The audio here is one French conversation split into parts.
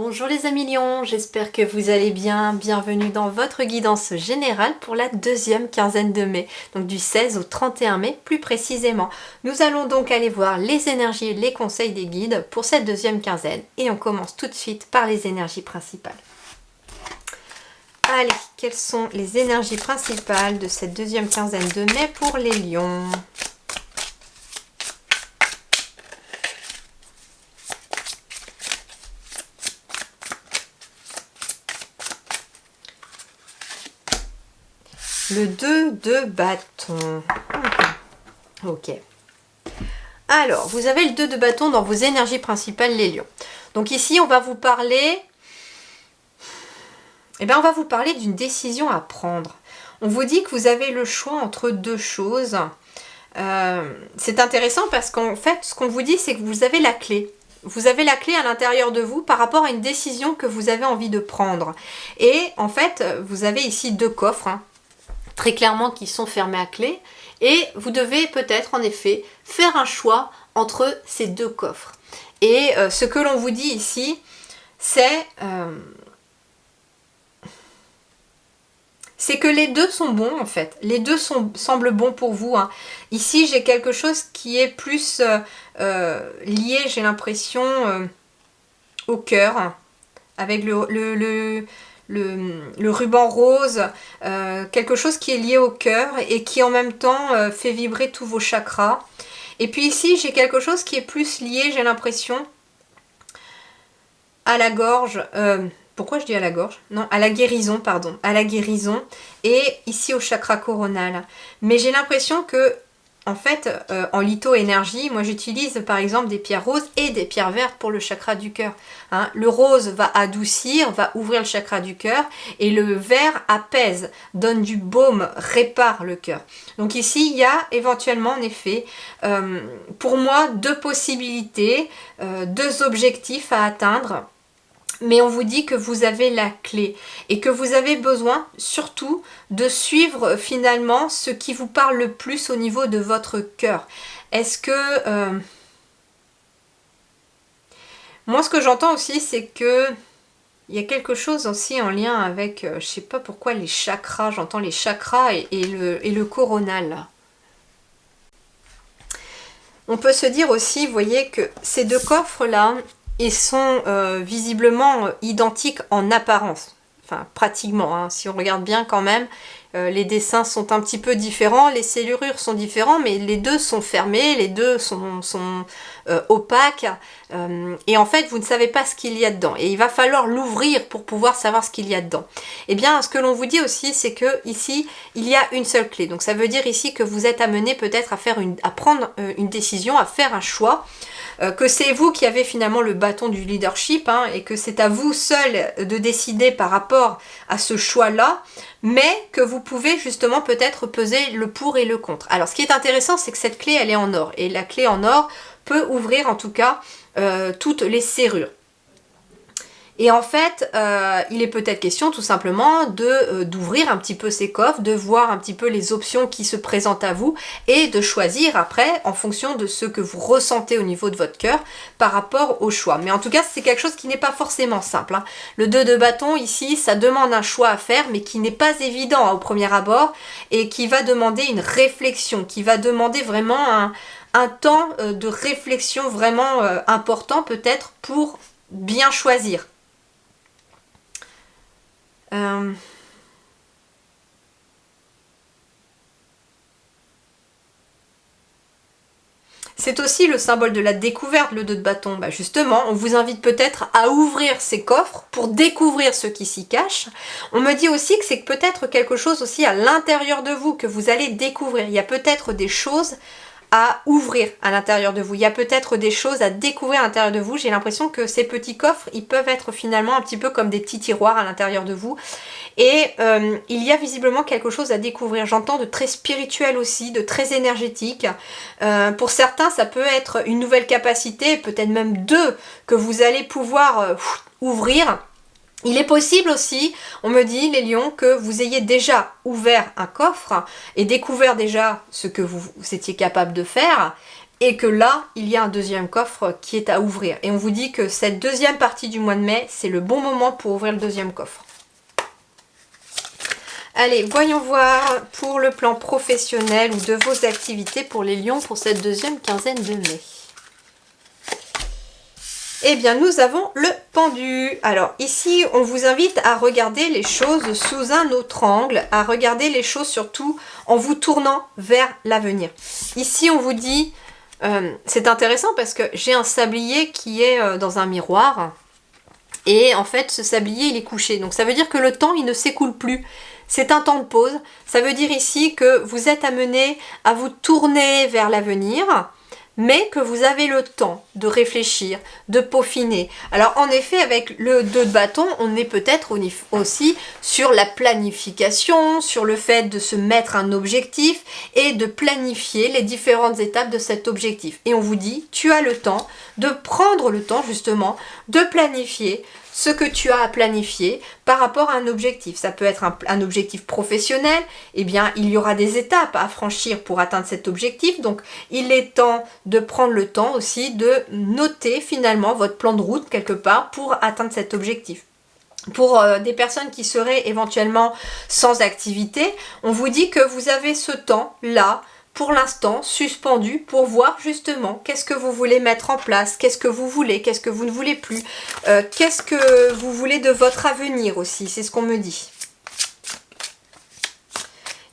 Bonjour les amis lions, j'espère que vous allez bien. Bienvenue dans votre guidance générale pour la deuxième quinzaine de mai, donc du 16 au 31 mai plus précisément. Nous allons donc aller voir les énergies et les conseils des guides pour cette deuxième quinzaine et on commence tout de suite par les énergies principales. Allez, quelles sont les énergies principales de cette deuxième quinzaine de mai pour les lions ? Le 2 de bâton. Ok. Alors, vous avez le 2 de bâton dans vos énergies principales, les lions. Donc ici, on va vous parler... on va vous parler d'une décision à prendre. On vous dit que vous avez le choix entre deux choses. C'est intéressant parce qu'en fait, ce qu'on vous dit, c'est que vous avez la clé. Vous avez la clé à l'intérieur de vous par rapport à une décision que vous avez envie de prendre. Et en fait, vous avez ici deux coffres, très clairement qui sont fermés à clé, et vous devez peut-être en effet faire un choix entre ces deux coffres. Et ce que l'on vous dit ici, c'est que les deux sont bons en fait, les deux semblent bons pour vous. Ici j'ai quelque chose qui est plus lié, j'ai l'impression, au cœur, avec le ruban rose, quelque chose qui est lié au cœur et qui en même temps fait vibrer tous vos chakras. Et puis ici j'ai quelque chose qui est plus lié, j'ai l'impression, à la gorge, pourquoi je dis à la gorge? Non, à la guérison, pardon, à la guérison, et ici au chakra coronal. Mais j'ai l'impression que, en fait, en litho-énergie, moi j'utilise par exemple des pierres roses et des pierres vertes pour le chakra du cœur. Le rose va adoucir, va ouvrir le chakra du cœur, et le vert apaise, donne du baume, répare le cœur. Donc ici, il y a éventuellement en effet, pour moi, deux possibilités, deux objectifs à atteindre. Mais on vous dit que vous avez la clé et que vous avez besoin surtout de suivre finalement ce qui vous parle le plus au niveau de votre cœur. Est-ce que... Moi ce que j'entends aussi c'est que il y a quelque chose aussi en lien avec, je sais pas pourquoi, les chakras, j'entends les chakras et le coronal. On peut se dire aussi, vous voyez, que ces deux coffres-là, ils sont visiblement identiques en apparence. Enfin, pratiquement, si on regarde bien quand même, les dessins sont un petit peu différents, les scellures sont différents, mais les deux sont fermés, les deux sont opaques, et en fait, vous ne savez pas ce qu'il y a dedans. Et il va falloir l'ouvrir pour pouvoir savoir ce qu'il y a dedans. Eh bien, ce que l'on vous dit aussi, c'est que ici, il y a une seule clé. Donc, ça veut dire ici que vous êtes amené peut-être à prendre une décision, à faire un choix, que c'est vous qui avez finalement le bâton du leadership, et que c'est à vous seul de décider par rapport à ce choix-là, mais que vous pouvez justement peut-être peser le pour et le contre. Alors ce qui est intéressant, c'est que cette clé, elle est en or, et la clé en or peut ouvrir en tout cas toutes les serrures. Et en fait, il est peut-être question tout simplement d'ouvrir un petit peu ces coffres, de voir un petit peu les options qui se présentent à vous et de choisir après en fonction de ce que vous ressentez au niveau de votre cœur par rapport au choix. Mais en tout cas, c'est quelque chose qui n'est pas forcément simple. Le 2 de bâton ici, ça demande un choix à faire mais qui n'est pas évident au premier abord et qui va demander une réflexion, qui va demander vraiment un temps de réflexion vraiment important peut-être pour bien choisir. C'est aussi le symbole de la découverte, le 2 de bâton. Justement, on vous invite peut-être à ouvrir ces coffres pour découvrir ce qui s'y cache. On me dit aussi que c'est peut-être quelque chose aussi à l'intérieur de vous que vous allez découvrir. Il y a peut-être des choses à ouvrir à l'intérieur de vous. Il y a peut-être des choses à découvrir à l'intérieur de vous. J'ai l'impression que ces petits coffres, ils peuvent être finalement un petit peu comme des petits tiroirs à l'intérieur de vous. Et il y a visiblement quelque chose à découvrir. J'entends de très spirituel aussi, de très énergétique. Pour certains, ça peut être une nouvelle capacité, peut-être même deux, que vous allez pouvoir ouvrir. Il est possible aussi, on me dit les lions, que vous ayez déjà ouvert un coffre et découvert déjà ce que vous étiez capable de faire et que là, il y a un deuxième coffre qui est à ouvrir. Et on vous dit que cette deuxième partie du mois de mai, c'est le bon moment pour ouvrir le deuxième coffre. Allez, voyons voir pour le plan professionnel ou de vos activités pour les lions pour cette deuxième quinzaine de mai. Eh bien, nous avons le pendu. Alors ici, on vous invite à regarder les choses sous un autre angle, à regarder les choses surtout en vous tournant vers l'avenir. Ici, on vous dit, c'est intéressant parce que j'ai un sablier qui est dans un miroir et en fait, ce sablier, il est couché. Donc ça veut dire que le temps, il ne s'écoule plus. C'est un temps de pause. Ça veut dire ici que vous êtes amené à vous tourner vers l'avenir, mais que vous avez le temps de réfléchir, de peaufiner. Alors en effet, avec le 2 de bâton, on est peut-être aussi sur la planification, sur le fait de se mettre un objectif et de planifier les différentes étapes de cet objectif. Et on vous dit, tu as le temps de prendre le temps justement de planifier ce que tu as à planifier par rapport à un objectif. Ça peut être un objectif professionnel, eh bien il y aura des étapes à franchir pour atteindre cet objectif, donc il est temps de prendre le temps aussi de noter finalement votre plan de route quelque part pour atteindre cet objectif. Pour des personnes qui seraient éventuellement sans activité, on vous dit que vous avez ce temps-là, pour l'instant suspendu pour voir justement qu'est-ce que vous voulez mettre en place, qu'est-ce que vous voulez, qu'est-ce que vous ne voulez plus, qu'est-ce que vous voulez de votre avenir aussi, c'est ce qu'on me dit.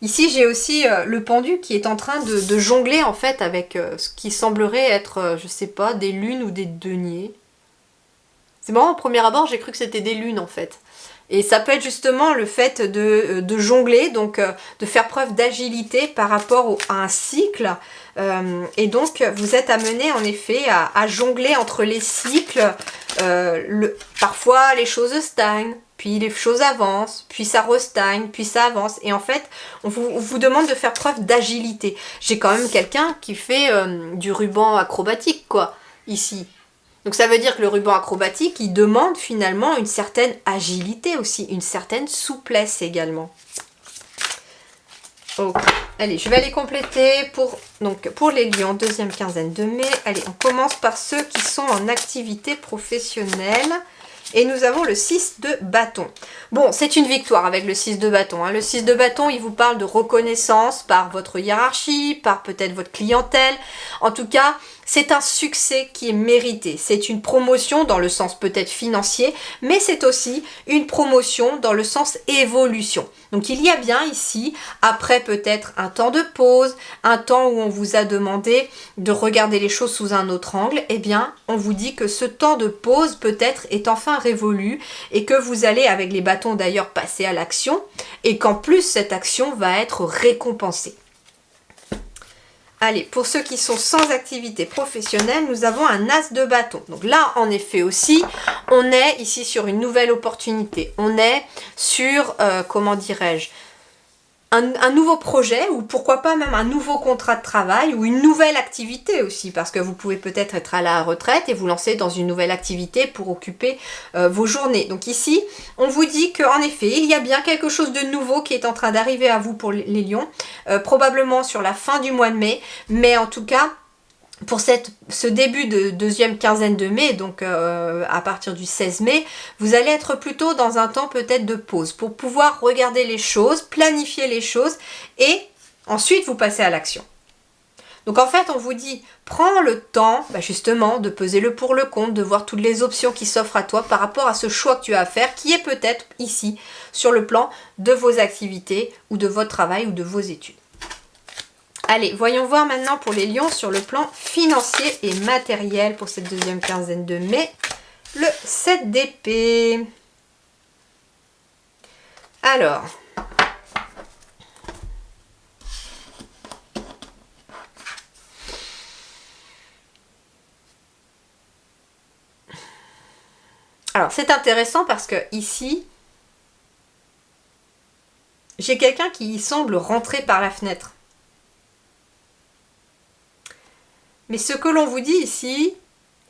Ici j'ai aussi le pendu qui est en train de jongler en fait avec ce qui semblerait être, je sais pas, des lunes ou des deniers. C'est marrant, au premier abord j'ai cru que c'était des lunes en fait. Et ça peut être justement le fait de jongler, donc de faire preuve d'agilité par rapport à un cycle. Et donc vous êtes amené en effet à jongler entre les cycles. Parfois les choses stagnent, puis les choses avancent, puis ça restagne, puis ça avance. Et en fait, on vous demande de faire preuve d'agilité. J'ai quand même quelqu'un qui fait du ruban acrobatique, quoi, ici. Donc ça veut dire que le ruban acrobatique, il demande finalement une certaine agilité aussi, une certaine souplesse également. Ok, allez, je vais aller compléter pour les lions, deuxième quinzaine de mai. Allez, on commence par ceux qui sont en activité professionnelle. Et nous avons le 6 de bâton. Bon, c'est une victoire avec le 6 de bâton. Hein. Le 6 de bâton, il vous parle de reconnaissance par votre hiérarchie, par peut-être votre clientèle. En tout cas, c'est un succès qui est mérité. C'est une promotion dans le sens peut-être financier, mais c'est aussi une promotion dans le sens évolution. Donc il y a bien ici, après peut-être un temps de pause, un temps où on vous a demandé de regarder les choses sous un autre angle, eh bien on vous dit que ce temps de pause peut-être est enfin révolu et que vous allez avec les bâtons d'ailleurs passer à l'action et qu'en plus cette action va être récompensée. Allez, pour ceux qui sont sans activité professionnelle, nous avons un as de bâton. Donc là, en effet aussi, on est ici sur une nouvelle opportunité. On est sur, comment dirais-je, un nouveau projet ou pourquoi pas même un nouveau contrat de travail ou une nouvelle activité aussi. Parce que vous pouvez peut-être être à la retraite et vous lancer dans une nouvelle activité pour occuper vos journées. Donc ici, on vous dit qu'en effet, il y a bien quelque chose de nouveau qui est en train d'arriver à vous pour les lions. Probablement sur la fin du mois de mai. Mais en tout cas, pour ce début de deuxième quinzaine de mai, donc à partir du 16 mai, vous allez être plutôt dans un temps peut-être de pause pour pouvoir regarder les choses, planifier les choses et ensuite vous passez à l'action. Donc en fait, on vous dit, prends le temps justement de peser le pour le contre, de voir toutes les options qui s'offrent à toi par rapport à ce choix que tu as à faire qui est peut-être ici sur le plan de vos activités ou de votre travail ou de vos études. Allez, voyons voir maintenant pour les lions sur le plan financier et matériel pour cette deuxième quinzaine de mai, le 7 d'épée. Alors, c'est intéressant parce que ici, j'ai quelqu'un qui semble rentrer par la fenêtre. Mais ce que l'on vous dit ici,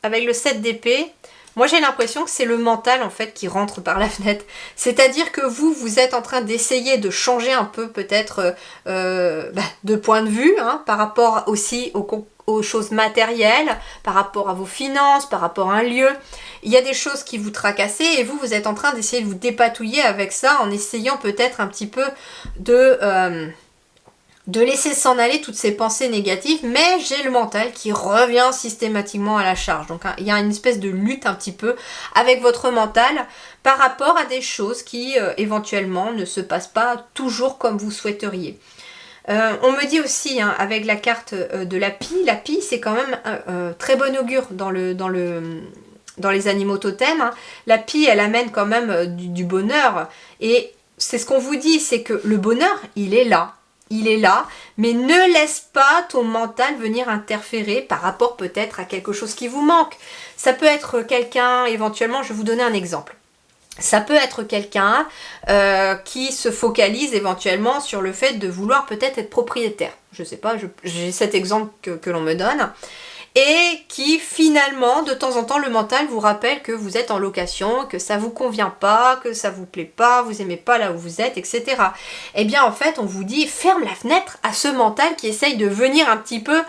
avec le 7 d'épée, Moi j'ai l'impression que c'est le mental en fait qui rentre par la fenêtre. C'est-à-dire que vous êtes en train d'essayer de changer un peu peut-être de point de vue, hein, par rapport aussi aux choses matérielles, par rapport à vos finances, par rapport à un lieu. Il y a des choses qui vous tracassent et vous êtes en train d'essayer de vous dépatouiller avec ça en essayant peut-être un petit peu de laisser s'en aller toutes ces pensées négatives, mais j'ai le mental qui revient systématiquement à la charge. Donc il y a une espèce de lutte un petit peu avec votre mental par rapport à des choses qui éventuellement ne se passent pas toujours comme vous souhaiteriez. On me dit aussi, hein, avec la carte de la pie c'est quand même très bon augure dans les animaux totems. Hein. La pie, elle amène quand même du bonheur. Et c'est ce qu'on vous dit, c'est que le bonheur, il est là. Il est là, mais ne laisse pas ton mental venir interférer par rapport peut-être à quelque chose qui vous manque. Ça peut être quelqu'un, éventuellement, je vais vous donner un exemple. Ça peut être quelqu'un qui se focalise éventuellement sur le fait de vouloir peut-être être propriétaire. Je sais pas, j'ai cet exemple que l'on me donne. Et qui finalement, de temps en temps, le mental vous rappelle que vous êtes en location, que ça vous convient pas, que ça vous plaît pas, vous aimez pas là où vous êtes, etc. Eh bien, en fait, on vous dit, ferme la fenêtre à ce mental qui essaye de venir un petit peu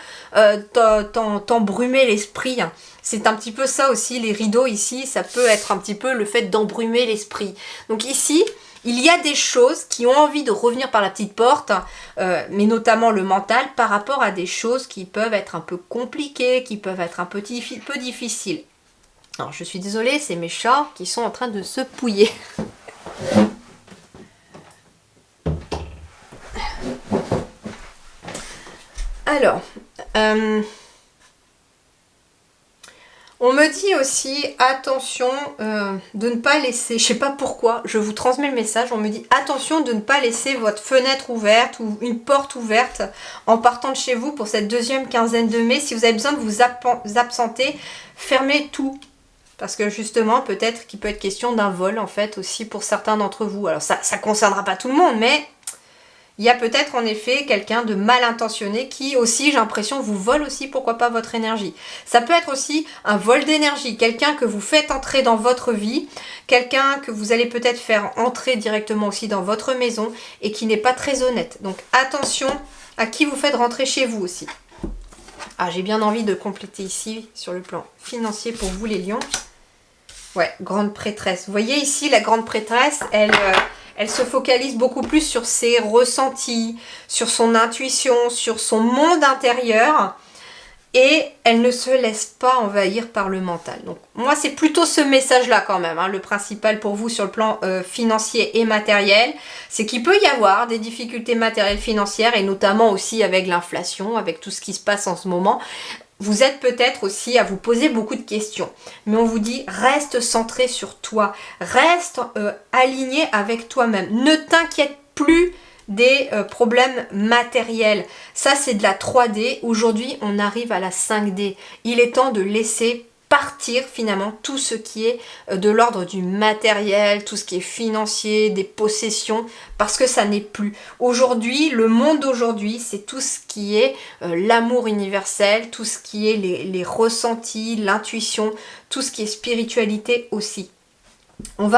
t'embrumer l'esprit. C'est un petit peu ça aussi, les rideaux ici, ça peut être un petit peu le fait d'embrumer l'esprit. Donc ici, il y a des choses qui ont envie de revenir par la petite porte, mais notamment le mental, par rapport à des choses qui peuvent être un peu compliquées, qui peuvent être un peu difficiles. Alors je suis désolée, c'est mes chats qui sont en train de se pouiller. Alors, on me dit aussi, attention de ne pas laisser, je sais pas pourquoi, je vous transmets le message, on me dit attention de ne pas laisser votre fenêtre ouverte ou une porte ouverte en partant de chez vous pour cette deuxième quinzaine de mai. Si vous avez besoin de vous absenter, fermez tout. Parce que justement, peut-être qu'il peut être question d'un vol en fait aussi pour certains d'entre vous. Alors ça ne concernera pas tout le monde, mais il y a peut-être en effet quelqu'un de mal intentionné qui aussi, j'ai l'impression, vous vole aussi, pourquoi pas, votre énergie. Ça peut être aussi un vol d'énergie, quelqu'un que vous faites entrer dans votre vie, quelqu'un que vous allez peut-être faire entrer directement aussi dans votre maison et qui n'est pas très honnête. Donc attention à qui vous faites rentrer chez vous aussi. Ah, j'ai bien envie de compléter ici sur le plan financier pour vous les lions. Ouais, grande prêtresse. Vous voyez ici, la grande prêtresse, elle se focalise beaucoup plus sur ses ressentis, sur son intuition, sur son monde intérieur. Et elle ne se laisse pas envahir par le mental. Donc moi, c'est plutôt ce message-là quand même. Hein, le principal pour vous sur le plan financier et matériel, c'est qu'il peut y avoir des difficultés matérielles financières et notamment aussi avec l'inflation, avec tout ce qui se passe en ce moment. Vous êtes peut-être aussi à vous poser beaucoup de questions, mais on vous dit reste centré sur toi, reste aligné avec toi-même, ne t'inquiète plus des problèmes matériels. Ça c'est de la 3D, aujourd'hui on arrive à la 5D. Il est temps de laisser partir finalement tout ce qui est de l'ordre du matériel, tout ce qui est financier, des possessions, parce que ça n'est plus. Aujourd'hui, le monde d'aujourd'hui, c'est tout ce qui est l'amour universel, tout ce qui est les ressentis, l'intuition, tout ce qui est spiritualité aussi. On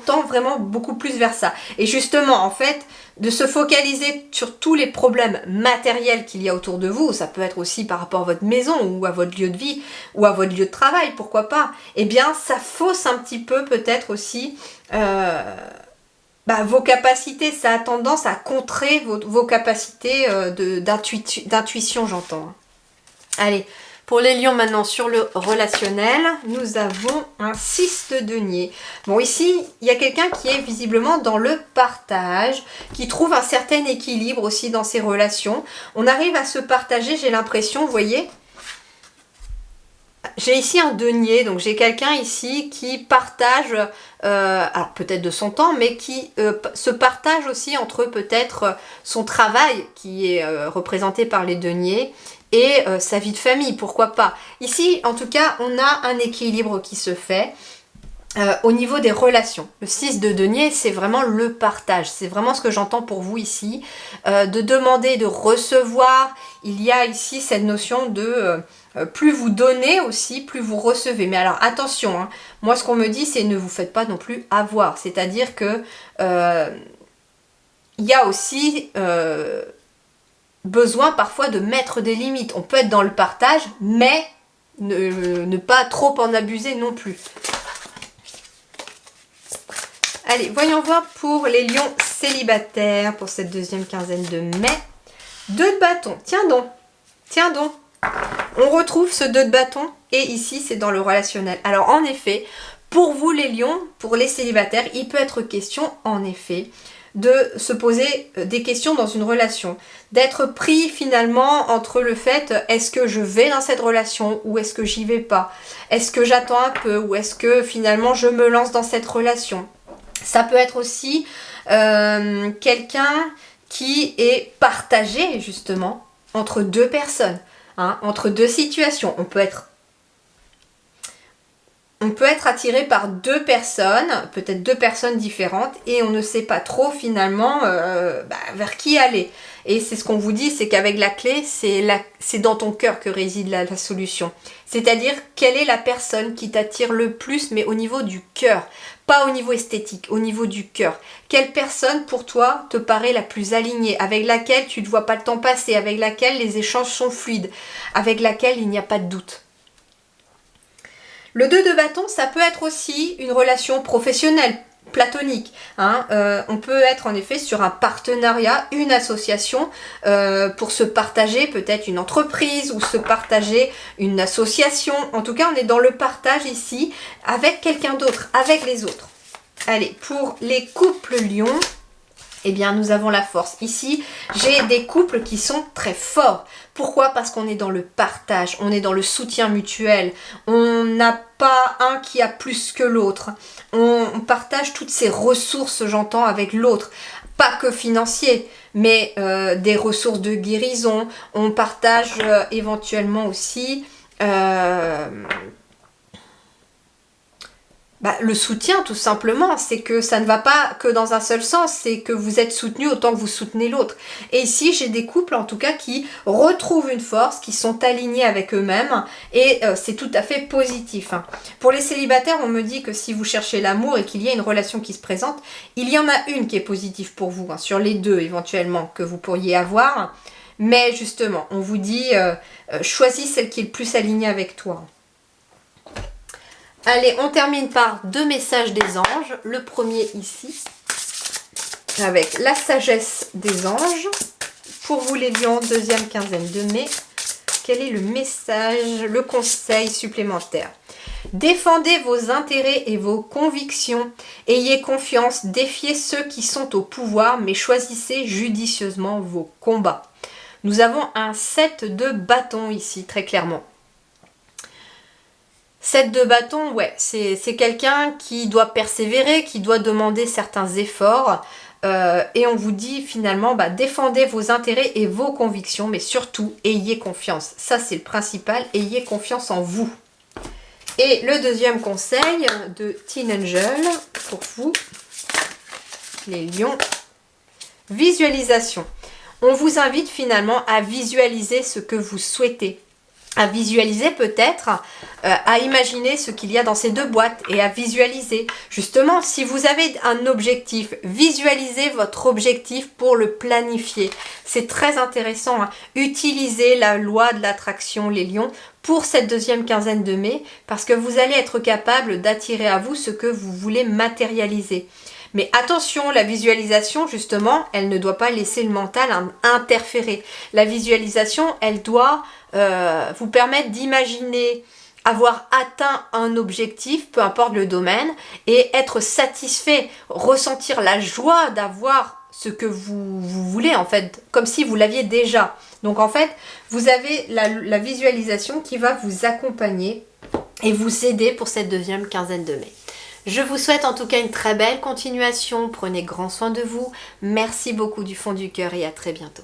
tend vraiment beaucoup plus vers ça. Et justement, en fait, de se focaliser sur tous les problèmes matériels qu'il y a autour de vous, ça peut être aussi par rapport à votre maison ou à votre lieu de vie ou à votre lieu de travail, pourquoi pas, eh bien ça fausse un petit peu peut-être aussi vos capacités, ça a tendance à contrer vos capacités d'intuition, j'entends. Allez, pour les lions maintenant sur le relationnel, nous avons un 6 de denier. Bon, ici, il y a quelqu'un qui est visiblement dans le partage, qui trouve un certain équilibre aussi dans ses relations. On arrive à se partager, j'ai l'impression, vous voyez. J'ai ici un denier, donc j'ai quelqu'un ici qui partage, alors peut-être de son temps, mais qui se partage aussi entre peut-être son travail, qui est représenté par les deniers, et sa vie de famille, pourquoi pas. Ici, en tout cas, on a un équilibre qui se fait. Au niveau des relations, le 6 de denier, c'est vraiment le partage. C'est vraiment ce que j'entends pour vous ici. De demander, de recevoir. Il y a ici cette notion de plus vous donnez aussi, plus vous recevez. Mais alors attention, hein, moi ce qu'on me dit, c'est ne vous faites pas non plus avoir. C'est-à-dire que il y a aussi besoin parfois de mettre des limites. On peut être dans le partage, mais ne pas trop en abuser non plus. Allez, voyons voir pour les lions célibataires pour cette deuxième quinzaine de mai. 2 de bâton, tiens donc, tiens donc. On retrouve ce 2 de bâton et ici c'est dans le relationnel. Alors en effet, pour vous les lions, pour les célibataires, il peut être question en effet de se poser des questions dans une relation, d'être pris finalement entre le fait est-ce que je vais dans cette relation ou est-ce que j'y vais pas, est-ce que j'attends un peu ou est-ce que finalement je me lance dans cette relation. Ça peut être aussi quelqu'un qui est partagé justement entre 2 personnes, hein, entre 2 situations. On peut être attiré par 2 personnes, peut-être 2 personnes différentes, et on ne sait pas trop finalement vers qui aller. Et c'est ce qu'on vous dit, c'est qu'avec la clé, c'est dans ton cœur que réside la solution. C'est-à-dire, quelle est la personne qui t'attire le plus, mais au niveau du cœur, pas au niveau esthétique, au niveau du cœur. Quelle personne pour toi te paraît la plus alignée, avec laquelle tu ne vois pas le temps passer, avec laquelle les échanges sont fluides, avec laquelle il n'y a pas de doute. Le 2 de bâton, ça peut être aussi une relation professionnelle, platonique. Hein. On peut être en effet sur un partenariat, une association pour se partager peut-être une entreprise ou se partager une association. En tout cas, on est dans le partage ici avec quelqu'un d'autre, avec les autres. Allez, pour les couples lions, eh bien, nous avons la force. Ici, j'ai des couples qui sont très forts. Pourquoi? Parce qu'on est dans le partage, on est dans le soutien mutuel. On n'a pas un qui a plus que l'autre. On partage toutes ces ressources, j'entends, avec l'autre. Pas que financier, mais des ressources de guérison. On partage éventuellement aussi le soutien, tout simplement. C'est que ça ne va pas que dans un seul sens, c'est que vous êtes soutenu autant que vous soutenez l'autre. Et ici, j'ai des couples en tout cas qui retrouvent une force, qui sont alignés avec eux-mêmes, et c'est tout à fait positif. Hein. Pour les célibataires, on me dit que si vous cherchez l'amour et qu'il y a une relation qui se présente, il y en a une qui est positive pour vous, hein, sur les 2 éventuellement que vous pourriez avoir. Mais justement, on vous dit, choisis celle qui est le plus alignée avec toi. Allez, on termine par 2 messages des anges. Le premier ici, avec la sagesse des anges. Pour vous les lions, deuxième quinzaine de mai, quel est le message, le conseil supplémentaire? Défendez vos intérêts et vos convictions. Ayez confiance, défiez ceux qui sont au pouvoir, mais choisissez judicieusement vos combats. Nous avons un 7 de bâton ici, très clairement. 7 de bâton, ouais, c'est quelqu'un qui doit persévérer, qui doit demander certains efforts. Et on vous dit finalement, défendez vos intérêts et vos convictions, mais surtout, ayez confiance. Ça, c'est le principal, ayez confiance en vous. Et le deuxième conseil de Teen Angel, pour vous, les lions, visualisation. On vous invite finalement à visualiser ce que vous souhaitez. À visualiser peut-être, à imaginer ce qu'il y a dans ces 2 boîtes et à visualiser. Justement, si vous avez un objectif, visualisez votre objectif pour le planifier. C'est très intéressant. Hein. Utilisez la loi de l'attraction, les lions, pour cette deuxième quinzaine de mai, parce que vous allez être capable d'attirer à vous ce que vous voulez matérialiser. Mais attention, la visualisation, justement, elle ne doit pas laisser le mental interférer. La visualisation, elle doit vous permettre d'imaginer avoir atteint un objectif, peu importe le domaine, et être satisfait, ressentir la joie d'avoir ce que vous voulez, en fait, comme si vous l'aviez déjà. Donc, en fait, vous avez la visualisation qui va vous accompagner et vous aider pour cette deuxième quinzaine de mai. Je vous souhaite en tout cas une très belle continuation. Prenez grand soin de vous. Merci beaucoup du fond du cœur et à très bientôt.